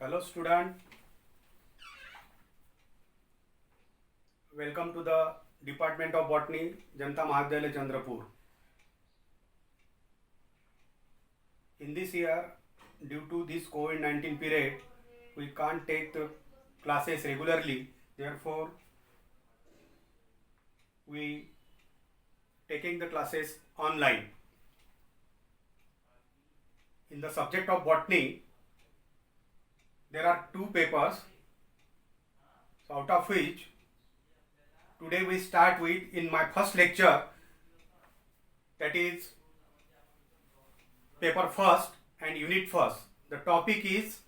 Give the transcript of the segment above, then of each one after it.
Hello student, welcome to the Department of Botany, Janata Mahavidyalaya Chandrapur. In this year, due to this COVID-19 period, we can't take the classes regularly. Therefore, we taking the classes online. In the subject of botany, there are two papers, so out of which today we start with in my first lecture, that is paper first and unit first. The topic is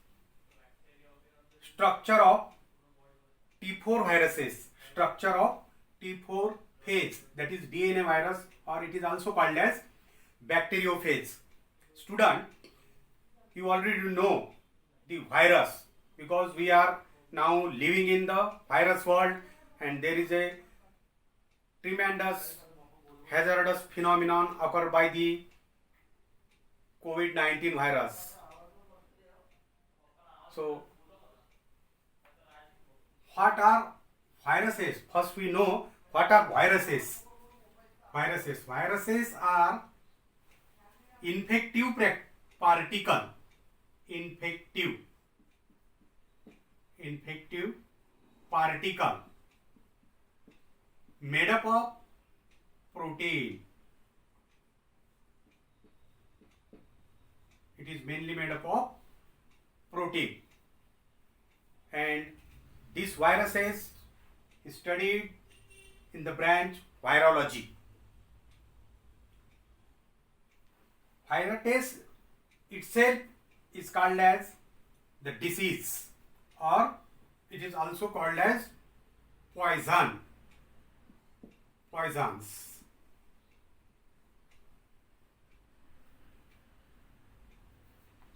structure of T4 viruses, structure of T4 phage, that is DNA virus, or it is also called as bacteriophage. Student, you already know the virus because we are now living in the virus world and there is a tremendous hazardous phenomenon occurred by the COVID-19 virus. So, what are viruses? First we know what are viruses. Viruses are infective particle. Infective particle made up of protein. It is mainly made up of protein, and these viruses is studied in the branch virology. Virus itself is called as the disease, or it is also called as poisons.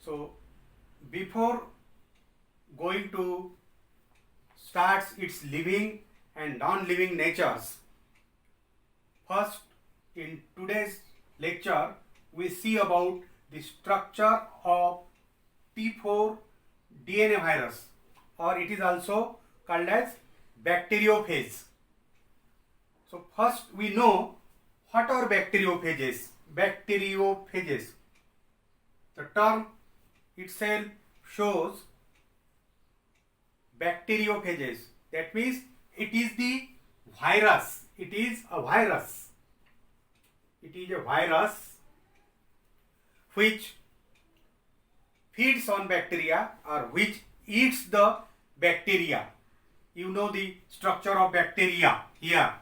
So before going to starts its living and non-living natures, first in today's lecture we see about the structure of T4 DNA virus, or it is also called as bacteriophage. So first we know what are bacteriophages. Bacteriophages, the term itself shows bacteriophages. That means it is the virus. It is a virus. It is a virus which feeds on bacteria or which eats the bacteria. You know the structure of bacteria here.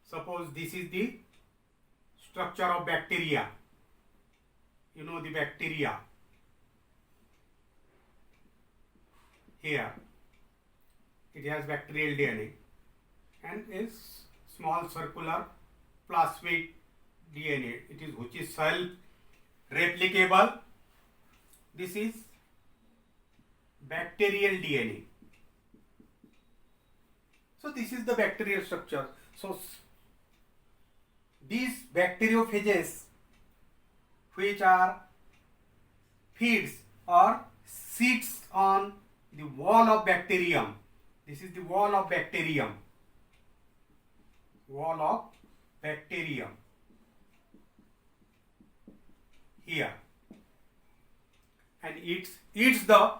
Suppose this is the structure of bacteria. You know the bacteria here. It has bacterial DNA and is small circular plasmid DNA. It is which is self-replicable. This is bacterial DNA. So this is the bacterial structure. So these bacteriophages, which are feeds or sits on the wall of bacterium. This is the wall of bacterium. Wall of bacterium. Here. And eats the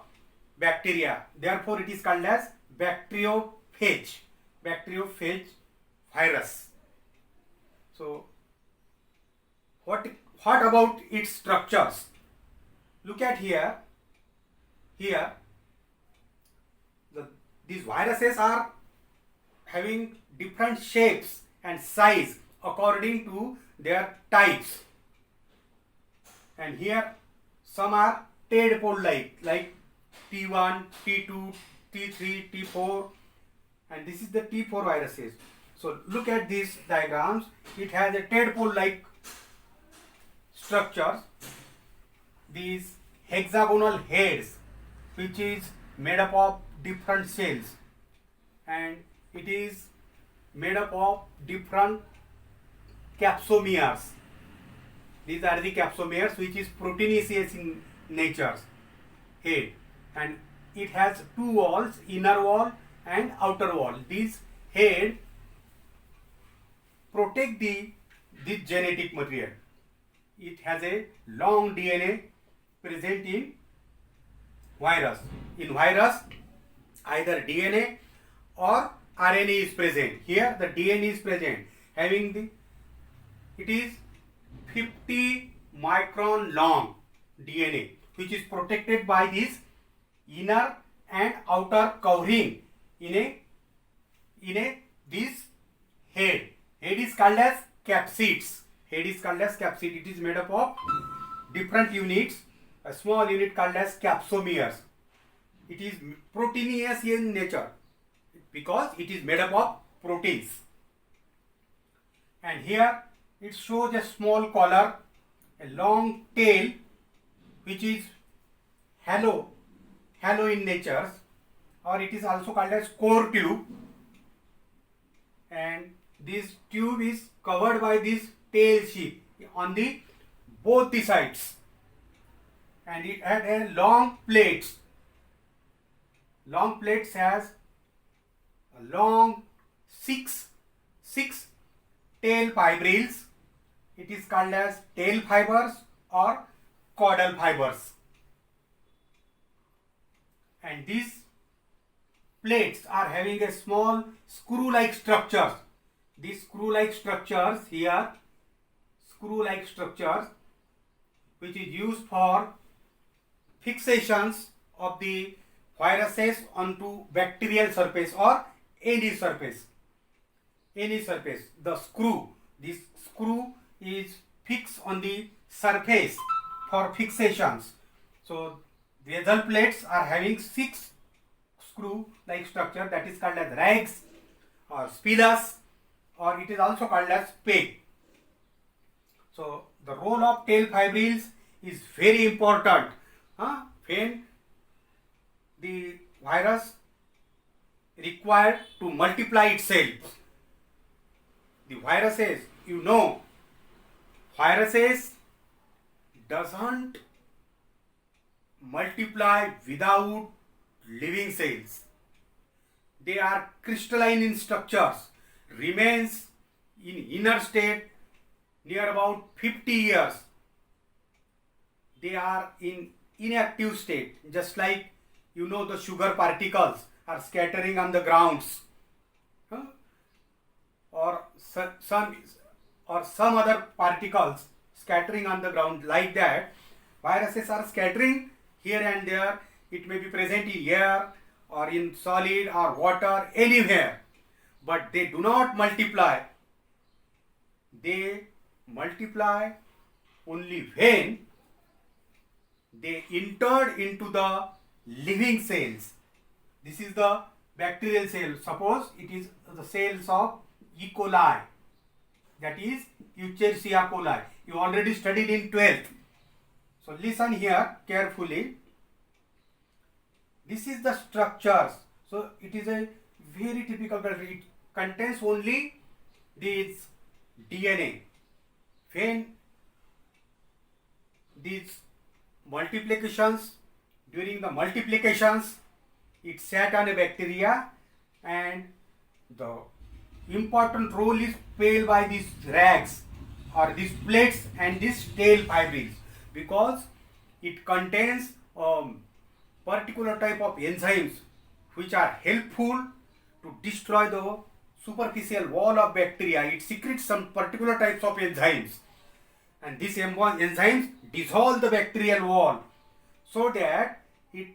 bacteria. Therefore, it is called as bacteriophage. Bacteriophage virus. So, what about its structures? Look at here. Here, these viruses are having different shapes and size according to their types. And here some are tadpole like T1, T2, T3, T4, and this is the T4 viruses. So look at these diagrams. It has a tadpole like structures. These hexagonal heads, which is made up of different cells, and it is made up of different capsomeres. These are the capsomeres which is proteinaceous in nature. head, and it has two walls, inner wall and outer wall. This head protect this genetic material. It has a long DNA present in virus. In virus, either DNA or RNA is present. Here the DNA is present, having it is 50 micron long DNA, which is protected by this inner and outer covering in a this head. Head is called as capsids. Head is called as capsid. It is made up of different units. A small unit called as capsomeres. It is proteinous in nature because it is made up of proteins. And here it shows a small collar, a long tail, which is hollow in nature, or it is also called as core tube. And this tube is covered by this tail sheath on the both the sides, and it had a long plates. Long plates has a long six tail fibrils. It is called as tail fibers or caudal fibers. And these plates are having a small screw-like structures. These screw-like structures here, screw-like structures, which is used for fixations of the viruses onto bacterial surface or any surface. Any surface. The screw, this screw is fixed on the surface for fixations. So vessel plates are having 6 screw-like structure, that is called as rags or spillus, or it is also called as peg. So the role of tail fibrils is very important. When the virus required to multiply itself. The viruses, viruses doesn't multiply without living cells. They are crystalline in structures, remains in inner state near about 50 years. They are in inactive state, just like the sugar particles are scattering on the grounds, or some other particles scattering on the ground. Like that, viruses are scattering here and there. It may be present in air or in solid or water, anywhere, but they do not multiply. They multiply only when they entered into the living cells. This is the bacterial cell. Suppose it is the cells of E. coli, that is Escherichia coli. You already studied in 12th. So listen here carefully. This is the structures. So it is a very typical, it contains only this DNA. When these multiplications, during the multiplications, it sat on a bacteria, and the important role is played by these rags or these plates and these tail fibrils, because it contains particular type of enzymes which are helpful to destroy the superficial wall of bacteria. It secretes some particular types of enzymes, and these enzymes dissolve the bacterial wall so that it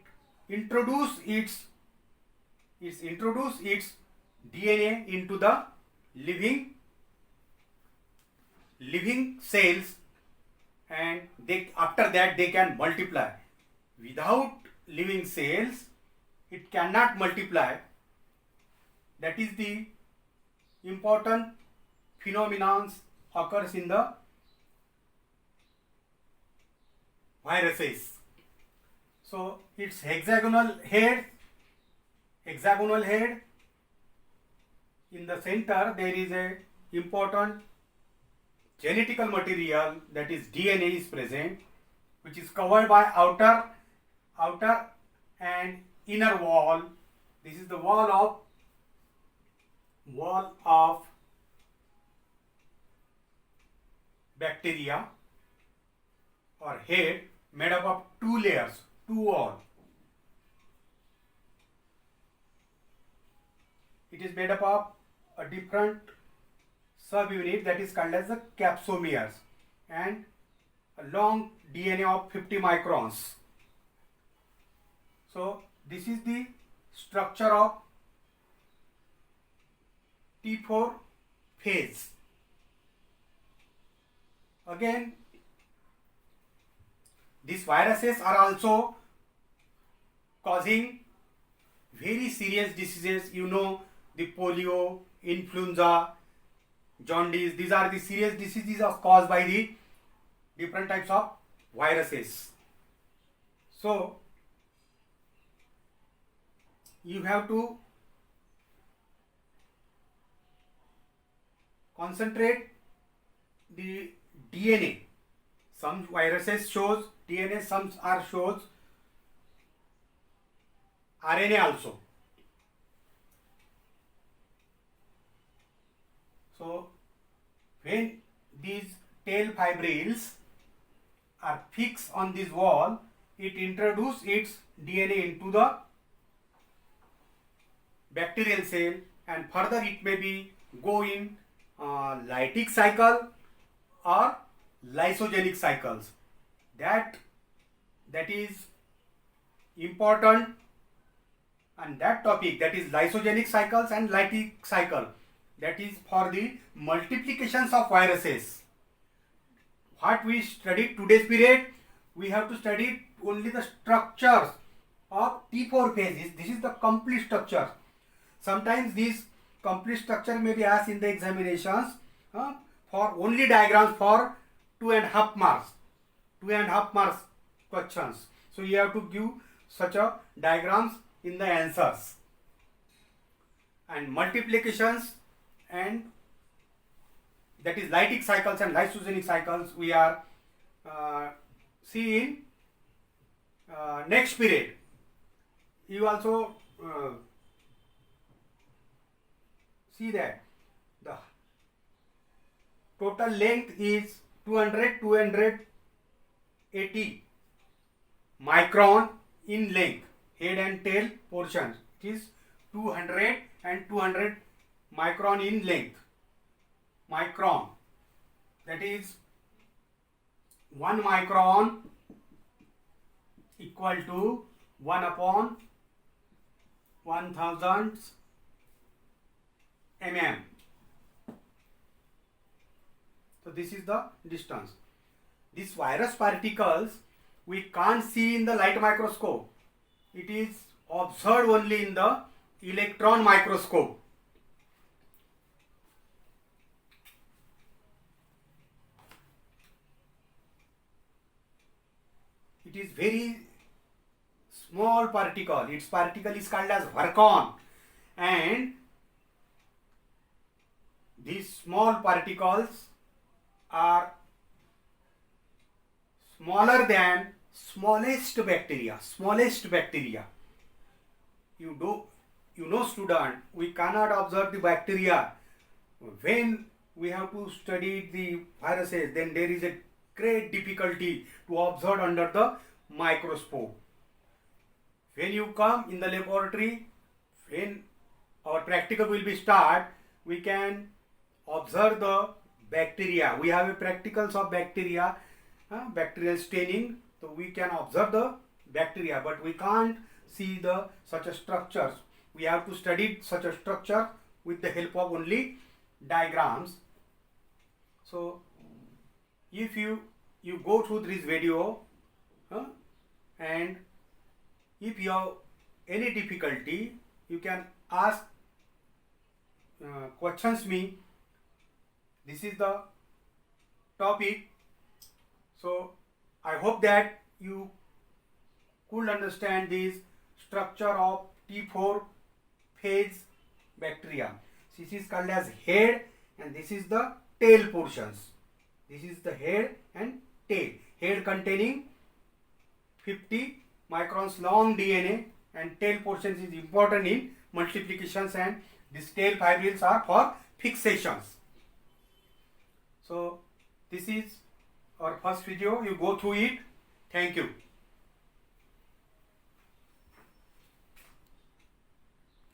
introduce its DNA into the living cells, and after that they can multiply. Without living cells, it cannot multiply. That is the important phenomenon occurs in the viruses. So its hexagonal head. In the center there is a important genetical material, that is DNA is present, which is covered by outer outer and inner wall. This is the wall of bacteria or head, made up of two layers, two wall. It is made up of a different subunit that is called as the capsomeres and a long DNA of 50 microns. So this is the structure of T4 phase. Again, these viruses are also causing very serious diseases. You know, the polio, influenza, jaundice. These are the serious diseases caused by the different types of viruses. So you have to concentrate the DNA. Some viruses shows DNA, some are shows RNA also. So when these tail fibrils are fixed on this wall, it introduces its DNA into the bacterial cell, and further it may be go in lytic cycle or lysogenic cycles. That is important, and that topic, that is lysogenic cycles and lytic cycle, that is for the multiplications of viruses. What we studied today's period, we have to study only the structures of T4 phases. This is the complete structure. Sometimes this complete structure may be asked in the examinations for only diagrams for 2.5 marks. 2.5 marks questions. So you have to give such a diagrams in the answers. And multiplications and that is lytic cycles and lysogenic cycles we are seeing next period. You also see that the total length is 280 micron in length, head and tail portions. It is 200 and 200 micron in length. Micron, that is 1 micron equal to 1 upon 1000 mm. So this is the distance. These virus particles we can't see in the light microscope. It is observed only in the electron microscope. It is very small particle. Its particle is called as Vercon, and these small particles are smaller than smallest bacteria. You know, student, we cannot observe the bacteria. When we have to study the viruses, then there is a great difficulty to observe under the microscope. When you come in the laboratory, when our practical will be start, we can observe the bacteria. We have a practicals of bacteria, bacterial staining, so we can observe the bacteria, but we can't see the such a structures. We have to study such a structure with the help of only diagrams. So if you go through this video and if you have any difficulty, you can ask questions me. This is the topic. So I hope that you could understand this structure of T4 phase bacteria. This is called as head and this is the tail portions. This is the head and tail. Head containing 50 microns long DNA, and tail portions is important in multiplications, and these tail fibrils are for fixations. So this is our first video. You go through it. Thank you.